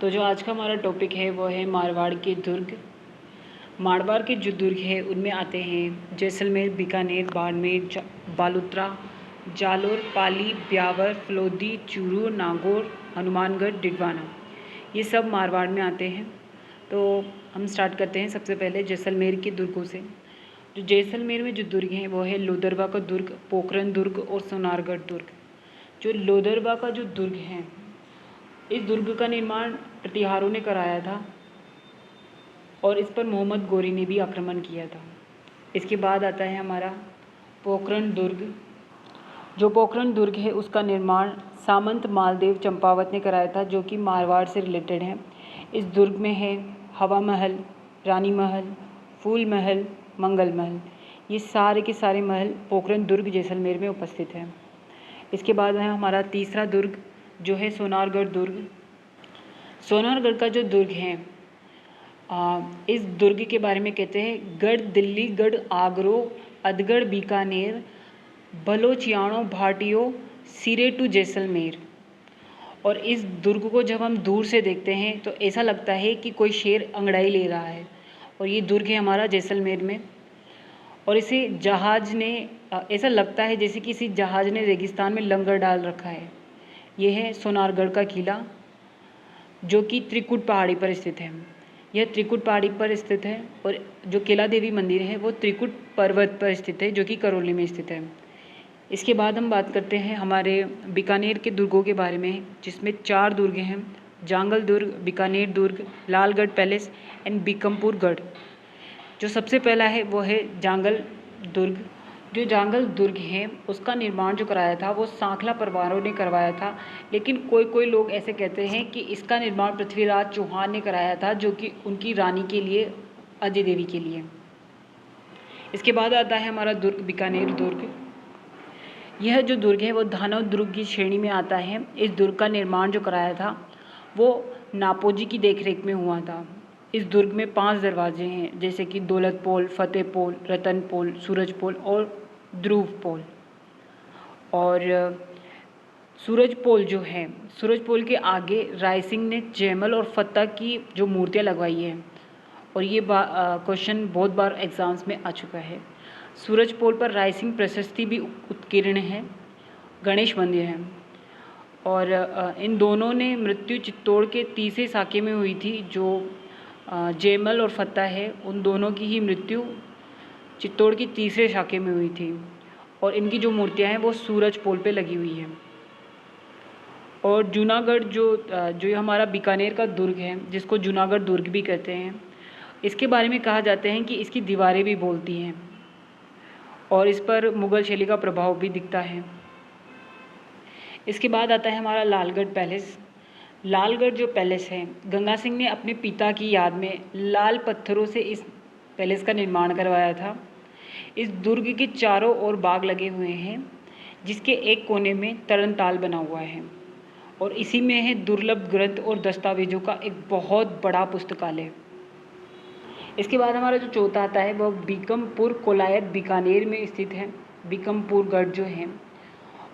तो जो आज का हमारा टॉपिक है वो है मारवाड़ के दुर्ग। मारवाड़ के जो दुर्ग है उनमें आते हैं जैसलमेर, बीकानेर, बाड़मेर, बालोतरा, जालोर, पाली, ब्यावर, फलोदी, चूरू, नागौर, हनुमानगढ़, डिडवाना, ये सब मारवाड़ में आते हैं। तो हम स्टार्ट करते हैं सबसे पहले जैसलमेर के दुर्गों से। जो जैसलमेर में जो दुर्ग हैं वो है लोदरवा का दुर्ग, पोखरन दुर्ग और सोनारगढ़ दुर्ग। जो लोदरवा का जो दुर्ग है, इस दुर्ग का निर्माण प्रतिहारों ने कराया था और इस पर मोहम्मद गोरी ने भी आक्रमण किया था। इसके बाद आता है हमारा पोखरन दुर्ग। जो पोखरन दुर्ग है उसका निर्माण सामंत मालदेव चंपावत ने कराया था, जो कि मारवाड़ से रिलेटेड है। इस दुर्ग में है हवा महल, रानी महल, फूल महल, मंगल महल। ये सारे के सारे महल पोखरन दुर्ग जैसलमेर में उपस्थित हैं। इसके बाद है हमारा तीसरा दुर्ग जो है सोनारगढ़ दुर्ग। सोनारगढ़ का जो दुर्ग है, इस दुर्ग के बारे में कहते हैं गढ़ दिल्ली, गढ़ आगरो, अदगढ़ बीकानेर, बलोचियाणो भाटियो, सिरे टू जैसलमेर। और इस दुर्ग को जब हम दूर से देखते हैं तो ऐसा लगता है कि कोई शेर अंगड़ाई ले रहा है। और ये दुर्ग है हमारा जैसलमेर में। और इसे जहाज ने ऐसा लगता है जैसे किसी जहाज ने रेगिस्तान में लंगर डाल रखा है। ये है सोनारगढ़ का किला, जो कि त्रिकुट पहाड़ी पर स्थित है। यह त्रिकुट पहाड़ी पर स्थित है और जो केला देवी मंदिर है वो त्रिकुट पर्वत पर स्थित है, जो कि करौली में स्थित है। इसके बाद हम बात करते हैं हमारे बीकानेर के दुर्गों के बारे में, जिसमें 4 दुर्ग हैं: जांगल दुर्ग, बीकानेर दुर्ग, लालगढ़ पैलेस एंड बीकमपुर गढ़। जो सबसे पहला है वो है जांगल दुर्ग। जो जांगल दुर्ग है उसका निर्माण जो कराया था वो सांखला परिवारों ने करवाया था, लेकिन कोई लोग ऐसे कहते हैं कि इसका निर्माण पृथ्वीराज चौहान ने कराया था, जो कि उनकी रानी के लिए, अजय देवी के लिए। इसके बाद आता है हमारा दुर्ग बीकानेर दुर्ग। यह जो दुर्ग है वो दानव दुर्ग की श्रेणी में आता है। इस दुर्ग का निर्माण जो कराया था वो नापोजी की देखरेख में हुआ था। इस दुर्ग में 5 दरवाजे हैं, जैसे कि दौलत पोल, फतेह पोल, रतन पोल, सूरज पोल और ध्रुव पोल। और सूरज पोल जो है, सूरज पोल के आगे राय सिंह ने जयमल और फतेह की जो मूर्तियाँ लगवाई हैं, और ये क्वेश्चन बहुत बार एग्जाम्स में आ चुका है। सूरज पोल पर राय सिंह प्रशस्ति भी उत्कीर्ण है। गणेश मंदिर है। और इन दोनों ने मृत्यु चित्तौड़ के तीसरे साके में हुई थी। जो जयमल और फतेह है, उन दोनों की ही मृत्यु चित्तौड़ की तीसरे शाखे में हुई थी, और इनकी जो मूर्तियां हैं वो सूरज पोल पे लगी हुई हैं। और जूनागढ़ जो हमारा बीकानेर का दुर्ग है, जिसको जूनागढ़ दुर्ग भी कहते हैं, इसके बारे में कहा जाता है कि इसकी दीवारें भी बोलती हैं और इस पर मुग़ल शैली का प्रभाव भी दिखता है। इसके बाद आता है हमारा लालगढ़ पैलेस। लालगढ़ जो पैलेस है, गंगा सिंह ने अपने पिता की याद में लाल पत्थरों से इस पैलेस का निर्माण करवाया था। इस दुर्ग के चारों ओर बाग लगे हुए हैं, जिसके एक कोने में तरणताल बना हुआ है, और इसी में है दुर्लभ ग्रंथ और दस्तावेजों का एक बहुत बड़ा पुस्तकालय। इसके बाद हमारा जो चौथा आता है वह बीकमपुर कोलायत बीकानेर में स्थित है। बीकमपुर गढ़ जो है,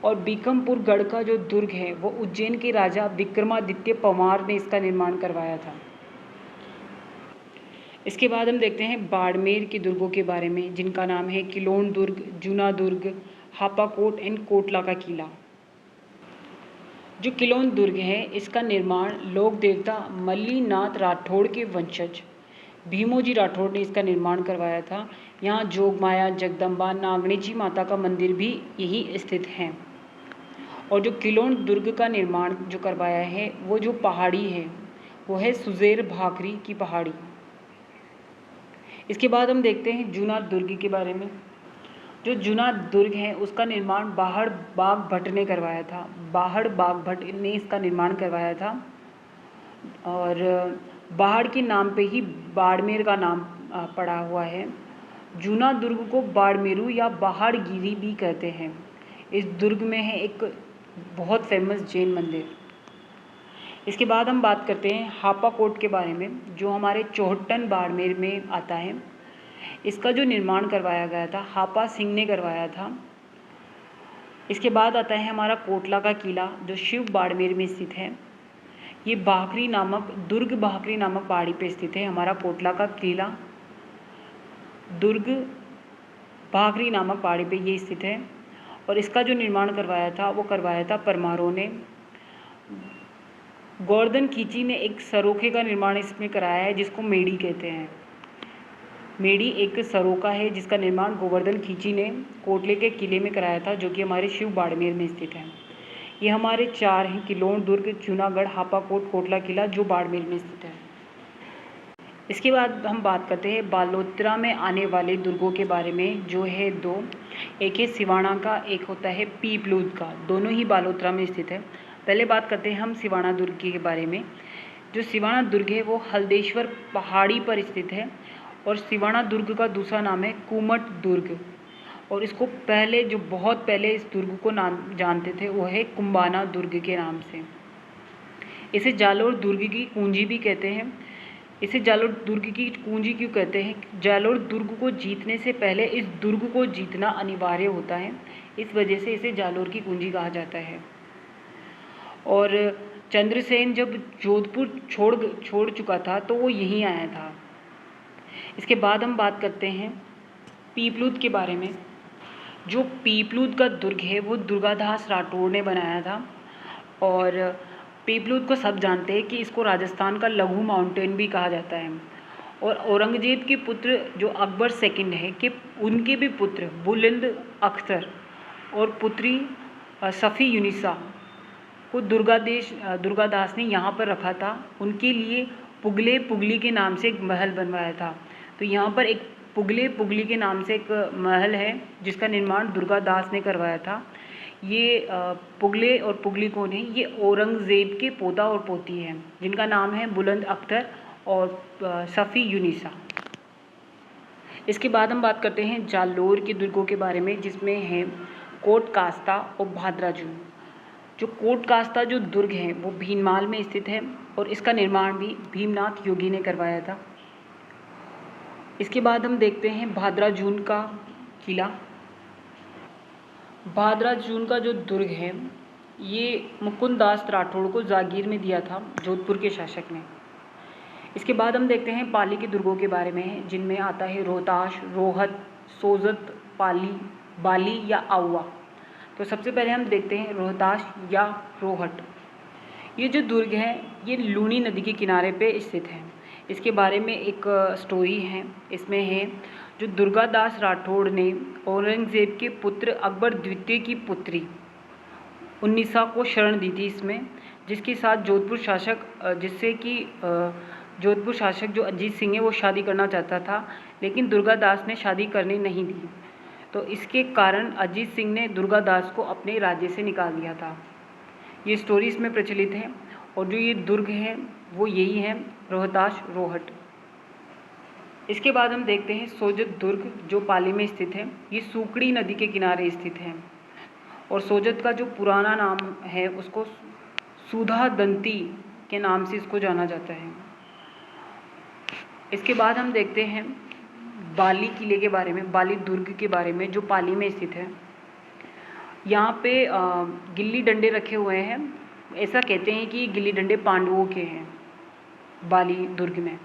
और बीकमपुर गढ़ का जो दुर्ग है वो उज्जैन के राजा विक्रमादित्य पंवार ने इसका निर्माण करवाया था। इसके बाद हम देखते हैं बाड़मेर के दुर्गों के बारे में, जिनका नाम है किलोन दुर्ग, जूना दुर्ग, हापाकोट एंड कोटला का किला। जो किलोन दुर्ग है इसका निर्माण लोक देवता मल्लीनाथ राठौड़ के वंशज भीमोजी राठौड़ ने इसका निर्माण करवाया था। यहाँ जोगमाया, जगदम्बा, नागणेची माता का मंदिर भी यही स्थित है। और जो किलोन दुर्ग का निर्माण जो करवाया है वो जो पहाड़ी है वो है सुजेर भाकरी की पहाड़ी। इसके बाद हम देखते हैं जूना दुर्ग के बारे में। जो जूना दुर्ग है उसका निर्माण बाहड़ बाग भट्ट ने करवाया था। बाहड़ बाग भट्ट ने इसका निर्माण करवाया था, और बाहड़ के नाम पे ही बाड़मेर का नाम पड़ा हुआ है। जूना दुर्ग को बाड़मेरू या बाहड़गिरी भी कहते हैं। इस दुर्ग में है एक बहुत फेमस जैन मंदिर। इसके बाद हम बात करते हैं हापाकोट के बारे में, जो हमारे चौहट्टन बाड़मेर में आता है। इसका जो निर्माण करवाया गया था हापा सिंह ने करवाया था। इसके बाद आता है हमारा कोटला का किला, जो शिव बाड़मेर में स्थित है। ये दुर्ग भाकरी नामक पहाड़ी पे स्थित है। हमारा कोटला का किला दुर्ग भाकरी नामक पहाड़ी पे ये स्थित है और इसका जो निर्माण करवाया था परमारों ने। गोवर्धन खींची ने एक सरोखे का निर्माण इसमें कराया है जिसको मेड़ी कहते हैं। मेड़ी एक सरोका है जिसका निर्माण गोवर्धन खींची ने कोटले के किले में कराया था, जो कि हमारे शिव बाड़मेर में स्थित है। ये हमारे 4 हैं: किलोन, दुर्ग, जूनागढ़, हापाकोट, कोटला किला, जो बाड़मेर में स्थित है। इसके बाद हम बात करते हैं बालोतरा में आने वाले दुर्गों के बारे में, जो है 2। एक है सिवाना का, एक होता है पीपलूद का। दोनों ही बालोतरा में स्थित है। पहले बात करते हैं हम सिवाना दुर्ग के बारे में। जो सिवाना दुर्ग है वो हल्देश्वर पहाड़ी पर स्थित है और सिवाना दुर्ग का दूसरा नाम है कुमट दुर्ग। और इसको बहुत पहले इस दुर्ग को नाम जानते थे, वो है कुंबाना दुर्ग के नाम से। इसे जालोर दुर्ग की कुंजी भी कहते हैं। इसे जालोर दुर्ग की कुंजी क्यों कहते हैं? जालोर दुर्ग को जीतने से पहले इस दुर्ग को जीतना अनिवार्य होता है, इस वजह से इसे जालोर की कुंजी कहा जाता है। और चंद्रसेन जब जोधपुर छोड़ चुका था तो वो यहीं आया था। इसके बाद हम बात करते हैं पीपलूद के बारे में। जो पीपलूद का दुर्ग है वो दुर्गादास राठौड़ ने बनाया था और पीपलूद को सब जानते हैं कि इसको राजस्थान का लघु माउंटेन भी कहा जाता है। और औरंगजेब के पुत्र जो अकबर सेकंड है कि उनके भी पुत्र बुलंद अख्तर और पुत्री सफ़ी यूनिसा को दुर्गादास ने यहाँ पर रखा था। उनके लिए पुगली के नाम से एक महल बनवाया था। तो यहाँ पर एक पुगली के नाम से एक महल है जिसका निर्माण दुर्गादास ने करवाया था। ये पुगले और पुगली कौन है? ये औरंगज़ेब के पोता और पोती हैं जिनका नाम है बुलंद अख्तर और सफ़ी यूनिसा। इसके बाद हम बात करते हैं जालोर के दुर्गों के बारे में, जिसमें है कोट कास्ता और भाद्राजून। जो कोट कास्ता जो दुर्ग है वो भीनमाल में स्थित है और इसका निर्माण भी भीमनाथ योगी ने करवाया था। इसके बाद हम देखते हैं भाद्राजून का किला। भाद्राजून का जो दुर्ग है ये मुकुंददास राठौड़ को जागीर में दिया था जोधपुर के शासक ने। इसके बाद हम देखते हैं पाली के दुर्गों के बारे में, जिनमें आता है रोहताश, रोहत, सोजत, बाली या आउवा। तो सबसे पहले हम देखते हैं रोहताश या रोहट। ये जो दुर्ग है ये लूनी नदी के किनारे पे स्थित है। इसके बारे में एक स्टोरी है। इसमें है जो दुर्गादास राठौड़ ने औरंगज़ेब के पुत्र अकबर द्वितीय की पुत्री उन्नीसा को शरण दी थी इसमें, जिसके साथ जोधपुर शासक जो अजीत सिंह है वो शादी करना चाहता था, लेकिन दुर्गादास ने शादी करने नहीं दी। तो इसके कारण अजीत सिंह ने दुर्गादास को अपने राज्य से निकाल दिया था। ये स्टोरी इसमें प्रचलित है। और जो ये दुर्ग है वो यही है, रोहताश, रोहट। इसके बाद हम देखते हैं सोजत दुर्ग, जो पाली में स्थित है। ये सूकड़ी नदी के किनारे स्थित है और सोजत का जो पुराना नाम है उसको सुधादंती के नाम से इसको जाना जाता है। इसके बाद हम देखते हैं बाली किले के बारे में, बाली दुर्ग के बारे में, जो पाली में स्थित है। यहाँ पे गिल्ली डंडे रखे हुए हैं। ऐसा कहते हैं कि गिल्ली डंडे पांडवों के हैं बाली दुर्ग में।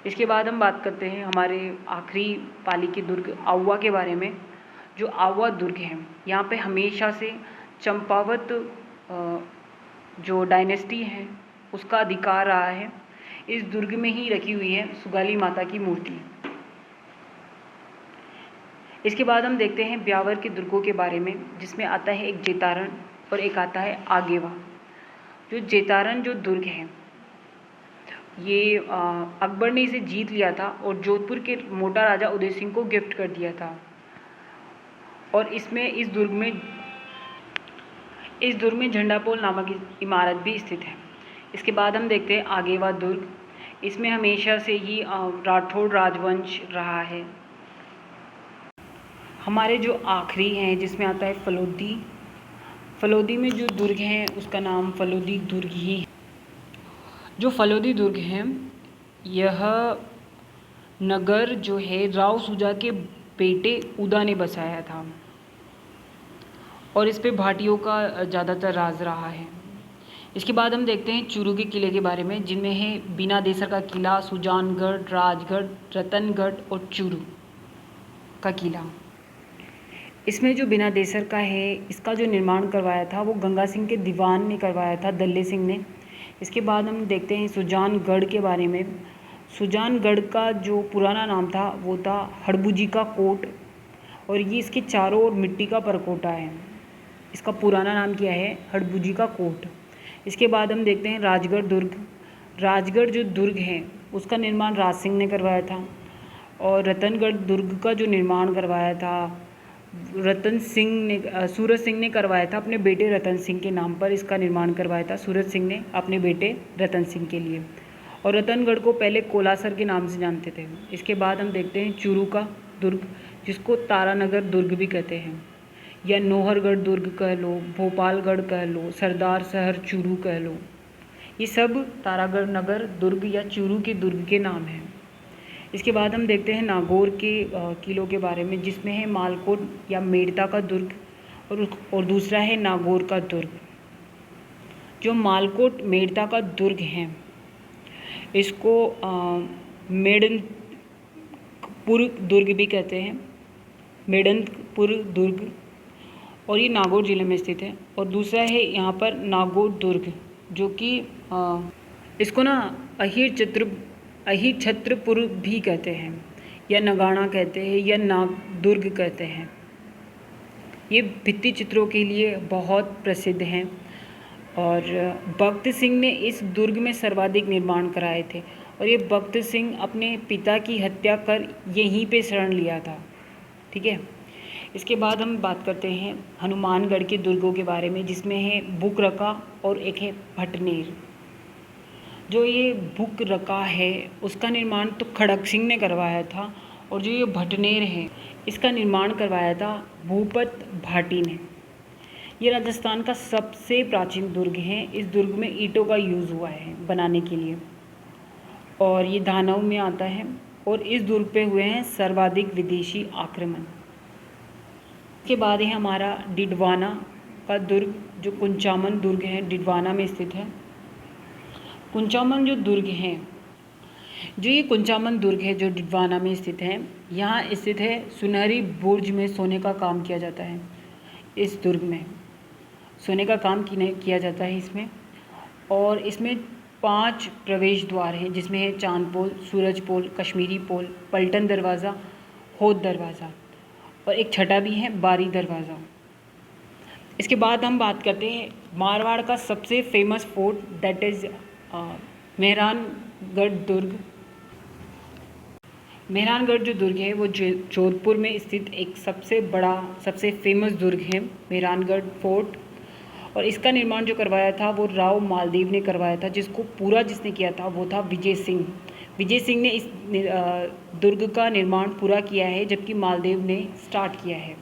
इसके बाद हम बात करते हैं हमारे आखिरी पाली के दुर्ग आउवा के बारे में। जो आउवा दुर्ग है यहाँ पे हमेशा से चंपावत जो डायनेस्टी है उसका अधिकार रहा है। इस दुर्ग में ही रखी हुई है सुगाली माता की मूर्ति। इसके बाद हम देखते हैं ब्यावर के दुर्गों के बारे में, जिसमें आता है एक जेतारण और एक आता है आगेवा। जो जेतारण जो दुर्ग है ये अकबर ने इसे जीत लिया था और जोधपुर के मोटा राजा उदय सिंह को गिफ्ट कर दिया था। और इस दुर्ग में झंडापोल नामक इमारत भी स्थित है। इसके बाद हम देखते हैं आगेवा दुर्ग। इसमें हमेशा से ही राठौड़ राजवंश रहा है। हमारे जो आखिरी हैं जिसमें आता है फलोदी में जो दुर्ग है उसका नाम फलोदी दुर्ग ही है। जो फलोदी दुर्ग है यह नगर जो है राव सुजा के बेटे उदा ने बसाया था और इस पे भाटियों का ज़्यादातर राज रहा है। इसके बाद हम देखते हैं चूरू के किले के बारे में, जिनमें है बीना देसर का किला, सुजानगढ़, राजगढ़, रतनगढ़ और चूरू का किला। इसमें जो बीना देसर का है, इसका जो निर्माण करवाया था वो गंगा सिंह के दीवान ने करवाया था, दल्ले सिंह ने। इसके बाद हम देखते हैं सुजानगढ़ के बारे में। सुजानगढ़ का जो पुराना नाम था वो था हड़बूजी का कोट, और ये इसके चारों ओर मिट्टी का परकोटा है। इसका पुराना नाम क्या है? हड़बूजी का कोट। इसके बाद हम देखते हैं राजगढ़ दुर्ग। राजगढ़ जो दुर्ग है उसका निर्माण राज सिंह ने करवाया था, और रतनगढ़ दुर्ग का जो निर्माण करवाया था सूरज सिंह ने करवाया था अपने बेटे रतन सिंह के नाम पर। इसका निर्माण करवाया था सूरज सिंह ने अपने बेटे रतन सिंह के लिए, और रतनगढ़ को पहले कोलासर के नाम से जानते थे। इसके बाद हम देखते हैं चूरू का दुर्ग, जिसको तारानगर दुर्ग भी कहते हैं, या नौहरगढ़ दुर्ग कह लो, भोपालगढ़ कह लो, सरदार शहर चूरू कह लो। ये सब तारागढ़ नगर दुर्ग या चूरू के दुर्ग के नाम हैं। इसके बाद हम देखते हैं नागौर के किलों के बारे में, जिसमें है मालकोट या मेड़ता का दुर्ग, और दूसरा है नागौर का दुर्ग। जो मालकोट मेड़ता का दुर्ग है इसको मेडनपुर दुर्ग भी कहते हैं, मेडनपुर दुर्ग, और ये नागौर ज़िले में स्थित है। और दूसरा है यहाँ पर नागौर दुर्ग, जो कि इसको ना अहिर छत्रपुर भी कहते हैं, या नगाड़ा कहते हैं, या नाग दुर्ग कहते हैं। ये भित्ति चित्रों के लिए बहुत प्रसिद्ध हैं, और भगत सिंह ने इस दुर्ग में सर्वाधिक निर्माण कराए थे, और ये भगत सिंह अपने पिता की हत्या कर यहीं पे शरण लिया था। ठीक है। इसके बाद हम बात करते हैं हनुमानगढ़ के दुर्गों के बारे में, जिसमें है बुकरका और एक है भटनेर। जो ये बुकरका है उसका निर्माण तो खड़क सिंह ने करवाया था, और जो ये भटनेर है इसका निर्माण करवाया था भूपत भाटी ने। ये राजस्थान का सबसे प्राचीन दुर्ग है। इस दुर्ग में ईंटों का यूज़ हुआ है बनाने के लिए, और ये दानव में आता है, और इस दुर्ग पे हुए हैं सर्वाधिक विदेशी आक्रमण। इसके बाद है हमारा डिडवाना का दुर्ग, जो कुंचामन दुर्ग है, डिडवाना में स्थित है। कुंचामन जो दुर्ग है, जो ये कुंचामन दुर्ग है जो डिडवाना में स्थित है, यहाँ स्थित है सुनहरी बुर्ज में सोने का काम किया जाता है। इस दुर्ग में सोने का काम किया जाता है इसमें, और इसमें 5 प्रवेश द्वार हैं, जिसमें है चांद पोल, सूरज पोल, कश्मीरी पोल, पलटन दरवाज़ा, होद दरवाज़ा, और एक छठा भी है बारी दरवाज़ा। इसके बाद हम बात करते हैं मारवाड़ का सबसे famous fort, that is Mehrangarh दुर्ग। मेहरानगढ़ जो दुर्ग है वो जोधपुर में स्थित एक सबसे बड़ा, सबसे फेमस दुर्ग है मेहरानगढ़ फोर्ट, और इसका निर्माण जो करवाया था वो राव मालदेव ने करवाया था, जिसने किया था वो था विजय सिंह। विजय सिंह ने इस दुर्ग का निर्माण पूरा किया है, जबकि मालदेव ने स्टार्ट किया है।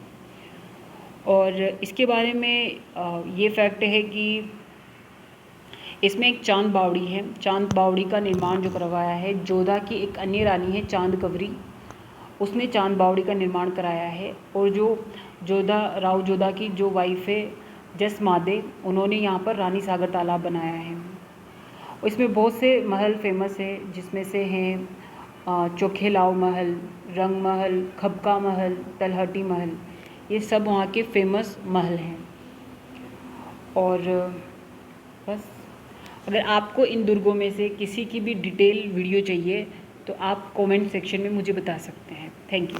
और इसके बारे में ये फैक्ट है कि इसमें एक चांद बावड़ी है। चांद बावड़ी का निर्माण जो करवाया है जोधा की एक अन्य रानी है चांद कवरी, उसने चांद बावड़ी का निर्माण कराया है। और जो राव जोधा की जो वाइफ है जसमादे, उन्होंने यहाँ पर रानी सागर तालाब बनाया है। इसमें बहुत से महल फेमस है, जिसमें से हैं चोखेलाव महल, रंग महल, खबका महल, तलहटी महल। ये सब वहाँ के फेमस महल हैं। और बस, अगर आपको इन दुर्गों में से किसी की भी डिटेल वीडियो चाहिए तो आप कमेंट सेक्शन में मुझे बता सकते हैं। Thank you.